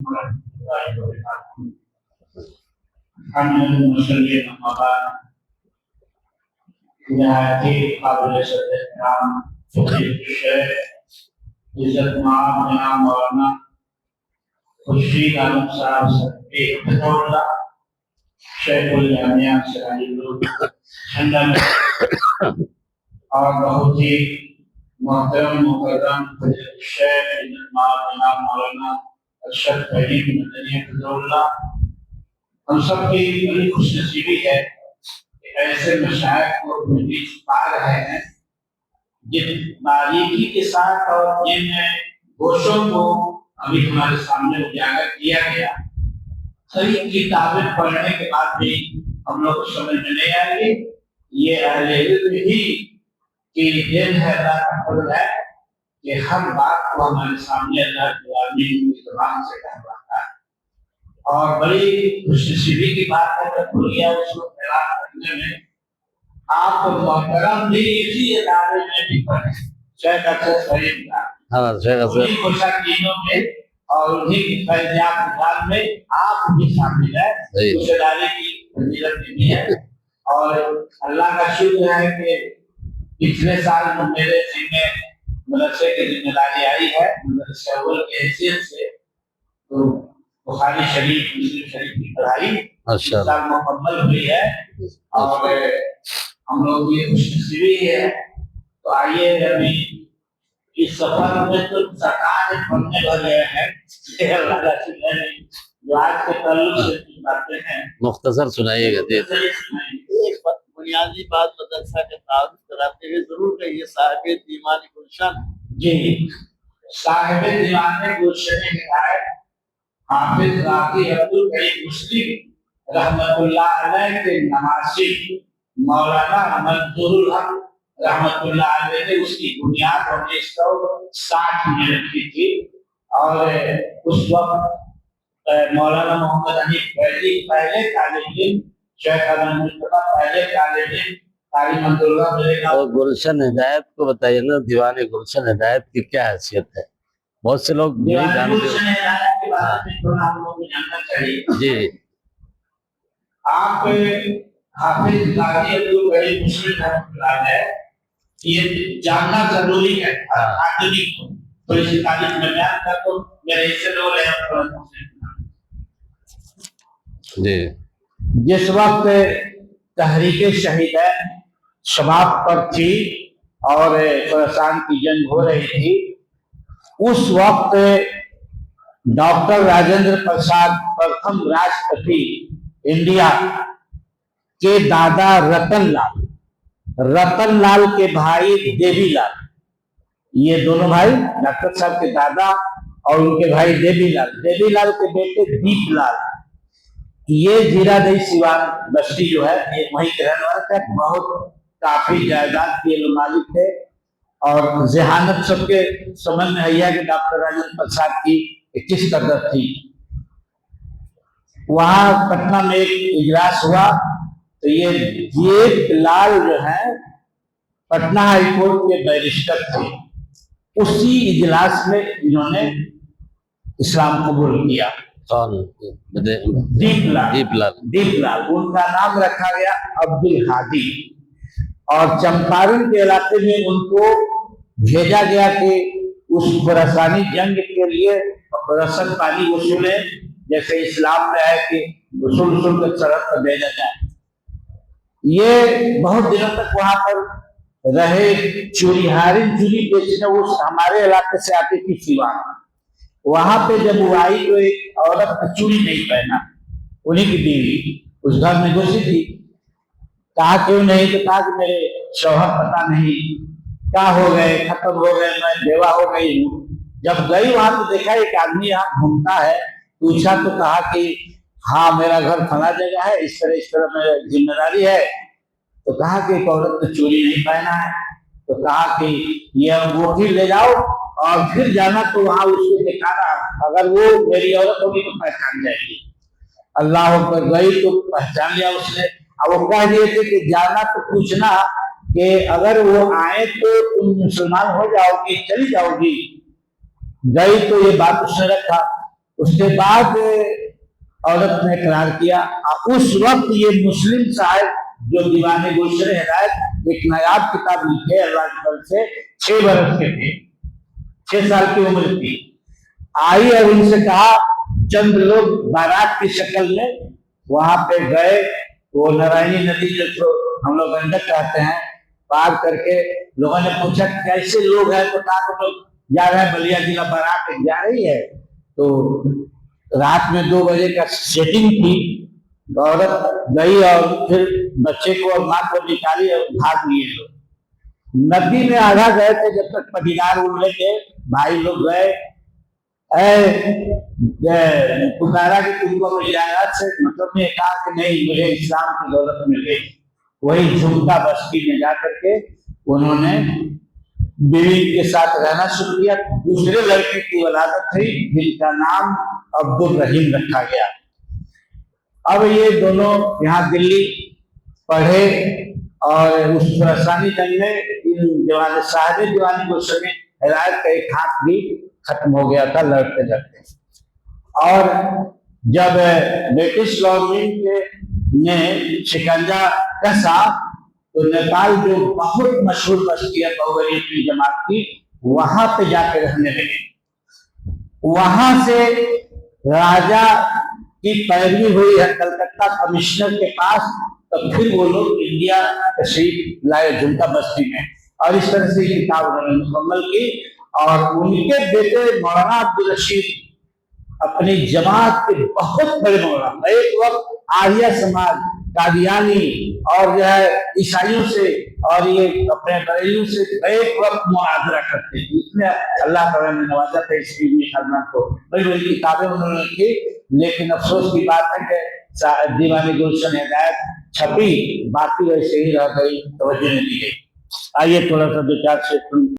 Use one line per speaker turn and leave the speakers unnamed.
खुर्शीद आलम साहब शेखुल जामिया और बहुत ही मोहतरम मुकर्रम शेख जनाब मौलाना अरशद फरीद मदनी हफिज़हुल्लाह, हम सब की बड़ी खुशनसीबी है कि ऐसे मशाइख को अपने बीच पा रहे हैं जिन बारीकी के साथ और जिन गोशों को अभी हमारे सामने उजागर किया गया। कई किताबें पढ़ने के बाद भी हम लोग को समझ में नहीं आएगी। ये अहले इल्म ही की देन है, अल्लाह का फज़ल है कि हर बात को हमारे सामने अल्लाह की ज़ुबान से कहलाता है। और बड़ी खुशनसीबी की बात है कि खुलिया उसको तैयार करने में आप मोहतरम भी इसी इदारे में भी पढ़े, शेख अरशद फरीद का उन्हीं कोशाकीनों में और उन्हीं की फैज़याब में आप भी शामिल है, उस इदारे की फजीलत भी है। और अल्लाह का शुक्र है कि पिछले साल मेरे जिम्मे मदरसे की जिम्मेदारी आई है, मदरसे अव्वल की हैसियत से। तो बुखारी शरीफ, मुस्लिम शरीफ की पढ़ाई इस साल मुकम्मल हुई है और हम लोग ये खुशनसीबी है। तो आइए अभी इस सफर में तो सरकार पढ़ने भर गए हैं, अल्लाह का शुक्र है जो आज के ताल्लुक से बातें हैं
मुख्तसर सुनाइएगा।
बुनियादी बात मदरसा के तारुफ कराते हुए जरूर कहिए साहिब दीवान गुलशन।
जी, साहिब दीवान गुलशन हिदायत हाफिज राजी अब्दुल करीम मुस्लिम रहमतुल्लाह अलैह के नवासी मौलाना मंजूरुल हक रहमतुल्लाह अलैह ने उसकी बुनियाद 1960 में रखी थी। और उस वक्त मौलाना मोहम्मद हनीफ फैजी पहले तालिब इल्म, शेख अहमद मुस्तफा पहले तालिब इल्म, तालिम अब्दुल्लाह मिलेगा।
और गुलशन हिदायत को बताइए ना, दीवाने गुलशन हिदायत की क्या हैसियत है? बहुत से लोग नहीं जानते जी।
आप हाफिज गाजी अब्दुल करीम मुस्लिम रहमतुल्लाह है, ये जानना जरूरी है आदमी को। तो इस तारीख में बयान कर तो मेरे इससे लोग
जी।
जिस वक्त तहरीक शहीदैन शबाब पर थी और खुरासान की जंग हो रही थी, उस वक्त डॉक्टर राजेंद्र प्रसाद प्रथम राष्ट्रपति इंडिया के दादा रतन लाल के भाई देवीलाल, ये दोनों भाई डॉक्टर साहब के दादा और उनके भाई देवीलाल के बेटे दीपलाल, ये जीरादेई सिवान बस्ती जो है ये वहीं के रहने वाले थे। बहुत काफी जायदाद के मालिक थे और जहानत सबके समझ में है कि डॉक्टर राजेंद्र प्रसाद की किस कदर थी। वहां पटना में एक इजलास हुआ तो ये दीपलाल जो है पटना हाईकोर्ट के बैरिस्टर थे। उसी इजलास में इन्होंने इस्लाम कबूल किया। दीपलाल उनका नाम रखा गया अब्दुल हादी। और चंपारण के इलाके में उनको भेजा गया कि उस खुरासानी जंग के लिए रसद पानी वसूले, जैसे इस्लाम में है कि वसूल के सरहद पर भेजा जाए। ये बहुत दिनों तक वहां पर रहे, चूड़ी बेचने वो हमारे इलाके से आती थी सिवान। वहां पे जब वो आई तो एक औरत ने चूड़ी नहीं पहना, उन्हीं की बीवी उस घर में घुसी थी। कहा क्यों नहीं? तो कहा कि मेरे शौहर पता नहीं क्या हो गए, खत्म हो गए, मैं बेवा हो गई हूँ। जब गई वहां तो देखा एक आदमी यहाँ घूमता है, पूछा तो कहा कि हाँ मेरा घर फला जगह है, इस तरह मेरी जिम्मेदारी है। तो कहा कि एक औरत ने चोरी नहीं पहना है। तो कहा कि ये अंगूठी ले जाओ और फिर जाना तो वहां उसको दिखाना, अगर वो मेरी औरत होगी तो पहचान जाएगी। अल्लाह पर गई तो पहचान लिया उसने। अब वो कह दिए थे कि जाना तो पूछना कि अगर वो आए तो तुम मुसलमान हो जाओगी, चली जाओगी। गई तो ये बात उसने रखा। उसके बाद औरत ने इकरार किया। उस वक्त ये मुस्लिम साहब जो दीवाने गुलशन हिदायत एक नायाब किताब लिखे अल्लाह की तरफ से, 6 बरस के थे, 6 साल की उम्र थी। आई और उनसे कहा, चंद लोग बारात की शक्ल में वहां पे गए, वो नारायणी नदी जो हम लोग गंडक कहते हैं, पार करके लोगों ने पूछा कैसे लोग हैं, तो कहा तो लोग जा रहे हैं बलिया जिला, बारात जा रही है। तो रात में 2 बजे का सेटिंग थी, औरत गई और फिर बच्चे को और माँ को निकाली और भाग लिए लोग। नदी में आधा गए थे जब तक पटीदार उड़ने के भाई लोग गए, पुकारा कि तुमको विलायत से मतलब ने कहा कि नहीं, मुझे इस्लाम की दौलत मिल गई। वही झुमका बस्ती में जाकर के उन्होंने बीवी के साथ रहना शुरू किया। दूसरे लड़के की वलादत थी जिनका नाम अब्दुल रहीम रखा गया। अब ये दोनों यहाँ दिल्ली पढ़े और उस खुरासानी जंग में इन दीवाने साहब दीवानी गुलशन हिदायत का एक हाथ भी खत्म हो गया था लड़ते लड़ते। और जब ब्रिटिश गवर्नमेंट ने शिकंजा कसा तो नेपाल जो बहुत मशहूर बस्ती है बहुगरीब की जमात की, वहां पे जाके रहने लगे। वहां से राजा की पैरवी हुई है कलकत्ता कमिश्नर के पास, तो फिर वो लोग इंडिया तशरीफ लाए झुमका बस्ती में, और इस तरह से किताब उन्होंने मुकम्मल की। और उनके बेटे मौलाना अब्दुल रशीद अपनी जमात के बहुत बड़े मौलाना, एक वक्त आर्य समाज कादियानी और जो है ईसाइयों से और ये अपने बरेलियों से एक वक्त मुआजरा करते थे। इसमें अल्लाह ताला ने नवाजा था इस को, बड़ी बड़ी किताबें उन्होंने लिखी। लेकिन अफसोस की बात है कि दीवानी गुलशन हिदायत छपी, बाकी वैसे ही रह गई, तवज्जो नहीं दी गई। आइए थोड़ा सा 2-4 से